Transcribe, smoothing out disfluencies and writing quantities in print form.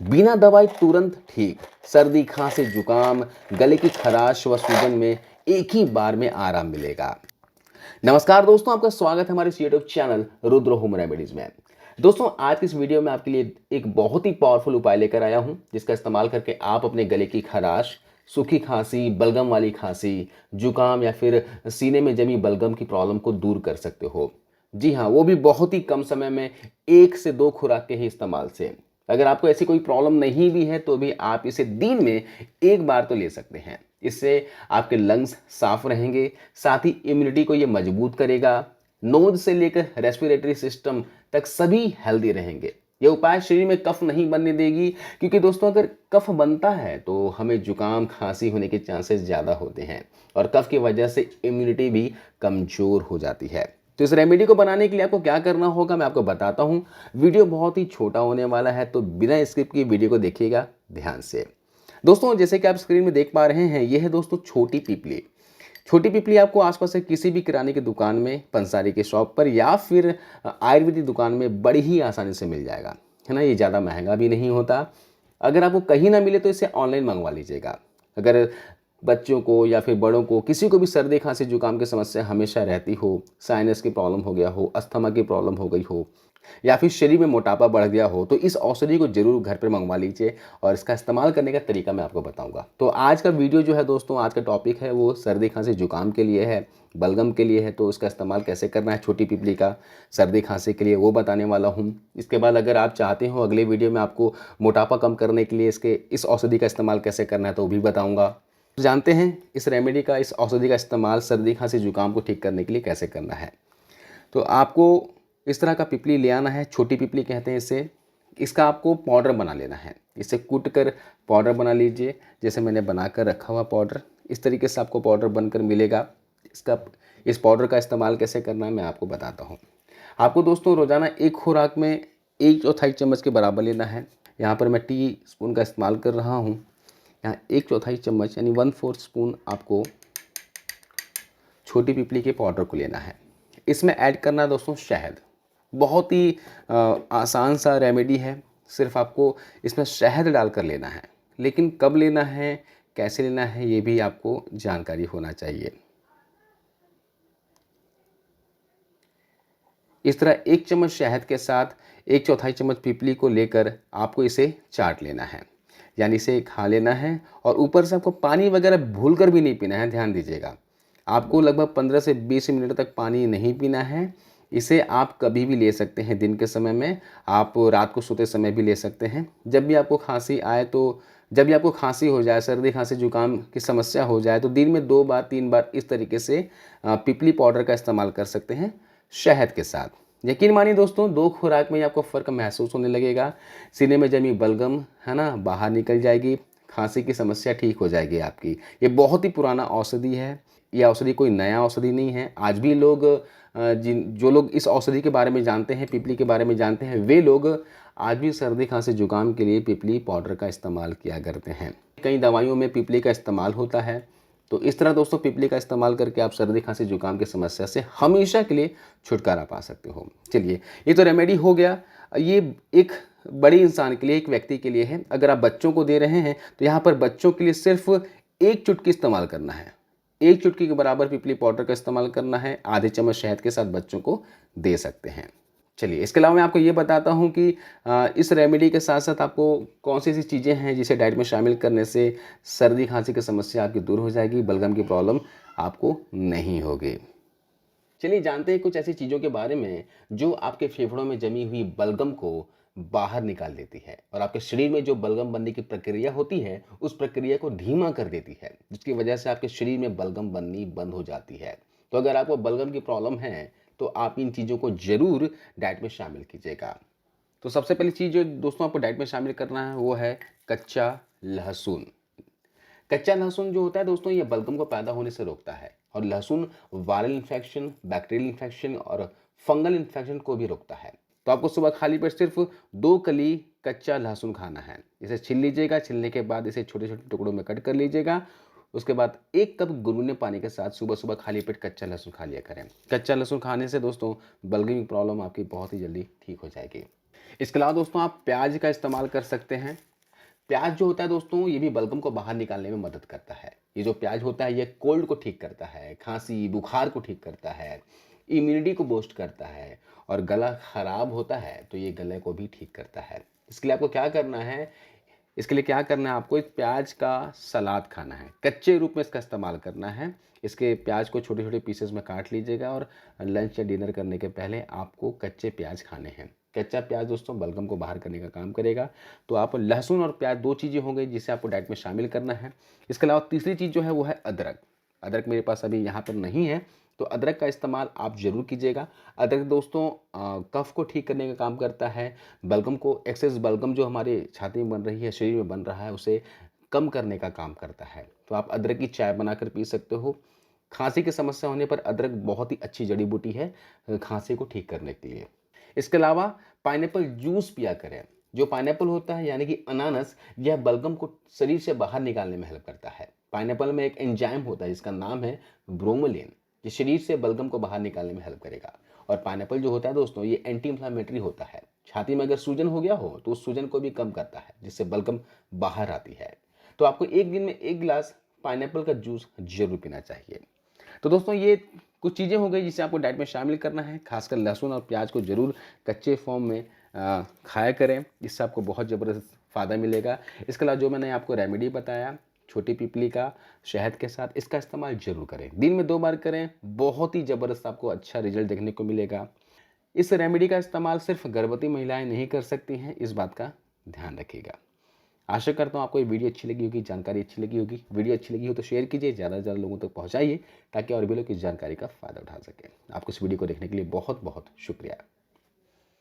बिना दवाई तुरंत ठीक। सर्दी, खांसी, जुकाम, गले की खराश व सूजन में एक ही बार में आराम मिलेगा। नमस्कार दोस्तों, आपका स्वागत है हमारे इस YouTube channel Rudra home remedies में। दोस्तों, आज की इस वीडियो में आपके लिए एक बहुत ही पावरफुल उपाय लेकर आया हूं, जिसका इस्तेमाल करके आप अपने गले की खराश, सूखी खांसी, बलगम वाली खांसी, जुकाम या फिर सीने में जमी बलगम की प्रॉब्लम को दूर कर सकते हो। जी हाँ, वो भी बहुत ही कम समय में 1 से 2 खुराक के ही इस्तेमाल से। अगर आपको ऐसी कोई प्रॉब्लम नहीं भी है तो भी आप इसे दिन में 1 बार तो ले सकते हैं। इससे आपके लंग्स साफ रहेंगे, साथ ही इम्यूनिटी को ये मजबूत करेगा। नोज से लेकर रेस्पिरेटरी सिस्टम तक सभी हेल्दी रहेंगे। ये उपाय शरीर में कफ नहीं बनने देगी, क्योंकि दोस्तों अगर कफ बनता है तो हमें जुकाम, खांसी होने के चांसेस ज़्यादा होते हैं और कफ की वजह से इम्यूनिटी भी कमज़ोर हो जाती है। तो इस रेमेडी को बनाने के लिए आपको क्या करना होगा मैं आपको बताता हूँ। वीडियो बहुत ही छोटा होने वाला है, तो बिना स्किप किए वीडियो को देखिएगा ध्यान से। दोस्तों, जैसे कि आप स्क्रीन में देख पा रहे हैं, यह है दोस्तों छोटी पीपली। छोटी पीपली आपको आसपास से किसी भी किराने की दुकान में, पंसारी के शॉप पर या फिर आयुर्वेदिक दुकान में बड़ी ही आसानी से मिल जाएगा, है ना। ये ज़्यादा महंगा भी नहीं होता। अगर आपको कहीं ना मिले तो इसे ऑनलाइन मंगवा लीजिएगा। अगर बच्चों को या फिर बड़ों को, किसी को भी सर्दी, खांसी, जुकाम की समस्या हमेशा रहती हो, साइनस की प्रॉब्लम हो गया हो, अस्थमा की प्रॉब्लम हो गई हो या फिर शरीर में मोटापा बढ़ गया हो, तो इस औषधि को जरूर घर पर मंगवा लीजिए और इसका इस्तेमाल करने का तरीका मैं आपको बताऊंगा। तो आज का वीडियो जो है दोस्तों, आज का टॉपिक है वो सर्दी, खांसी, जुकाम के लिए है, बलगम के लिए है। तो इसका इस्तेमाल कैसे करना है छोटी पीपली का सर्दी, खांसी के लिए, वो बताने वाला हूँ। इसके बाद अगर आप चाहते हो अगले वीडियो में आपको मोटापा कम करने के लिए इस औषधि का इस्तेमाल कैसे करना है तो वो भी बताऊँगा। तो जानते हैं इस रेमेडी का, इस औषधि का इस्तेमाल सर्दी, खांसी, जुकाम को ठीक करने के लिए कैसे करना है। तो आपको इस तरह का पिपली ले आना है, छोटी पिपली कहते हैं इसे। इसका आपको पाउडर बना लेना है। इसे कूट कर पाउडर बना लीजिए, जैसे मैंने बना कर रखा हुआ पाउडर। इस तरीके से आपको पाउडर बनकर मिलेगा। इस पाउडर का इस्तेमाल कैसे करना है मैं आपको बताता हूँ। आपको दोस्तों रोज़ाना एक खुराक में 1/4 चम्मच के बराबर लेना है। यहाँ पर मैं टी स्पून का इस्तेमाल कर रहा हूँ। यहाँ 1/4 चम्मच यानी 1/4 स्पून आपको छोटी पिपली के पाउडर को लेना है। इसमें ऐड करना है दोस्तों शहद। बहुत ही आसान सा रेमेडी है। सिर्फ आपको इसमें शहद डालकर लेना है, लेकिन कब लेना है, कैसे लेना है, ये भी आपको जानकारी होना चाहिए। इस तरह 1 चम्मच शहद के साथ 1/4 चम्मच पिपली को लेकर आपको इसे चाट लेना है, यानी इसे खा लेना है। और ऊपर से आपको पानी वगैरह भूल कर भी नहीं पीना है, ध्यान दीजिएगा। आपको लगभग 15 से 20 मिनट तक पानी नहीं पीना है। इसे आप कभी भी ले सकते हैं, दिन के समय में, आप रात को सोते समय भी ले सकते हैं। जब भी आपको खांसी आए तो जब भी आपको खांसी हो जाए, सर्दी, खांसी, जुकाम की समस्या हो जाए, तो दिन में 2 बार 3 बार इस तरीके से पिपली पाउडर का इस्तेमाल कर सकते हैं शहद के साथ। यकीन मानिए दोस्तों, 2 खुराक में ही आपको फ़र्क महसूस होने लगेगा। सीने में जमी बलगम, है ना, बाहर निकल जाएगी। खांसी की समस्या ठीक हो जाएगी आपकी। ये बहुत ही पुराना औषधि है। ये औषधि कोई नया औषधि नहीं है। आज भी लोग जो लोग इस औषधि के बारे में जानते हैं, पिपली के बारे में जानते हैं, वे लोग आज भी सर्दी, खांसी, जुकाम के लिए पिपली पाउडर का इस्तेमाल किया करते हैं। कई दवाइयों में पिपली का इस्तेमाल होता है। तो इस तरह दोस्तों पिपली का इस्तेमाल करके आप सर्दी, खांसी, जुकाम की समस्या से हमेशा के लिए छुटकारा पा सकते हो। चलिए, ये तो रेमेडी हो गया। ये एक बड़े इंसान के लिए, एक व्यक्ति के लिए है। अगर आप बच्चों को दे रहे हैं तो यहाँ पर बच्चों के लिए सिर्फ 1 चुटकी इस्तेमाल करना है। 1 चुटकी के बराबर पिपली पाउडर का इस्तेमाल करना है। आधे चम्मच शहद के साथ बच्चों को दे सकते हैं। चलिए, इसके अलावा मैं आपको ये बताता हूँ कि इस रेमेडी के साथ साथ आपको कौन सी ऐसी चीज़ें हैं जिसे डाइट में शामिल करने से सर्दी, खांसी की समस्या आपकी दूर हो जाएगी, बलगम की प्रॉब्लम आपको नहीं होगी। चलिए जानते हैं कुछ ऐसी चीज़ों के बारे में जो आपके फेफड़ों में जमी हुई बलगम को बाहर निकाल देती है और आपके शरीर में जो बलगम बनने की प्रक्रिया होती है उस प्रक्रिया को धीमा कर देती है, जिसकी वजह से आपके शरीर में बलगम बननी बंद हो जाती है। तो अगर आपको बलगम की प्रॉब्लम है तो आप इन चीज़ों को जरूर डाइट में शामिल कीजिएगा। तो सबसे पहली चीज़ जो दोस्तों आपको डाइट में शामिल करना है वो है कच्चा लहसुन। कच्चा लहसुन जो होता है दोस्तों, ये बलगम को पैदा होने से रोकता है और लहसुन वायरल इन्फेक्शन, बैक्टीरियल इन्फेक्शन और फंगल इन्फेक्शन को भी रोकता है। तो आपको सुबह खाली पेट सिर्फ 2 कली कच्चा लहसुन खाना है। इसे छील लीजिएगा। छीलने के बाद इसे छोटे छोटे टुकड़ों में कट कर लीजिएगा। उसके बाद 1 कप गुनगुने पानी के साथ सुबह सुबह खाली पेट कच्चा लहसुन खा लिया करें। कच्चा लहसुन खाने से दोस्तों बलगम की प्रॉब्लम आपकी बहुत ही जल्दी ठीक हो जाएगी। इसके अलावा दोस्तों आप प्याज का इस्तेमाल कर सकते हैं। प्याज जो होता है दोस्तों, ये भी बलगम को बाहर निकालने में मदद करता है। ये जो प्याज होता है ये कोल्ड को ठीक करता है, खांसी बुखार को ठीक करता है, इम्यूनिटी को बूस्ट करता है, और गला खराब होता है तो ये गले को भी ठीक करता है। इसके लिए आपको क्या करना है, आपको एक प्याज का सलाद खाना है, कच्चे रूप में इसका इस्तेमाल करना है। इसके प्याज को छोटे छोटे पीसेस में काट लीजिएगा और लंच या डिनर करने के पहले आपको कच्चे प्याज खाने हैं। कच्चा प्याज दोस्तों बलगम को बाहर करने का काम करेगा। तो आप लहसुन और प्याज 2 चीज़ें हो गई जिसे आपको डाइट में शामिल करना है। इसके अलावा तीसरी चीज़ जो है वो है अदरक। अदरक मेरे पास अभी यहाँ पर नहीं है, तो अदरक का इस्तेमाल आप ज़रूर कीजिएगा। अदरक दोस्तों कफ को ठीक करने का काम करता है। बलगम को, एक्सेस बलगम जो हमारे छाती में बन रही है, शरीर में बन रहा है, उसे कम करने का काम करता है। तो आप अदरक की चाय बनाकर पी सकते हो। खांसी की समस्या होने पर अदरक बहुत ही अच्छी जड़ी बूटी है खांसी को ठीक करने के लिए। इसके अलावा पाइनएप्पल जूस पिया करें। जो पाइनएप्पल होता है यानी कि अनानास, यह बलगम को शरीर से बाहर निकालने में हेल्प करता है। पाइनएप्पल में एक एंजाइम होता है जिसका नाम है ब्रोमोलिन, ये शरीर से बलगम को बाहर निकालने में हेल्प करेगा। और पाइनएप्पल जो होता है दोस्तों, ये एंटी इंफ्लेमेटरी होता है। छाती में अगर सूजन हो गया हो तो उस सूजन को भी कम करता है, जिससे बलगम बाहर आती है। तो आपको एक दिन में 1 गिलास पाइनएप्पल का जूस जरूर पीना चाहिए। तो दोस्तों ये कुछ चीज़ें हो गई जिसे आपको डाइट में शामिल करना है। खासकर लहसुन और प्याज को ज़रूर कच्चे फॉर्म में खाया करें, इससे आपको बहुत ज़बरदस्त फ़ायदा मिलेगा। इसके अलावा जो मैंने आपको रेमेडी बताया छोटी पीपली का शहद के साथ, इसका इस्तेमाल ज़रूर करें। दिन में 2 बार करें, बहुत ही ज़बरदस्त आपको अच्छा रिजल्ट देखने को मिलेगा। इस रेमेडी का इस्तेमाल सिर्फ गर्भवती महिलाएं नहीं कर सकती हैं, इस बात का ध्यान रखिएगा। आशा करता हूँ आपको ये वीडियो अच्छी लगी होगी, जानकारी अच्छी लगी होगी। वीडियो अच्छी लगी हो तो शेयर कीजिए, ज़्यादा से ज़्यादा लोगों तक पहुँचाइए ताकि और भी लोग इस जानकारी का फ़ायदा उठा सकें। आपको इस वीडियो को देखने के लिए बहुत बहुत शुक्रिया।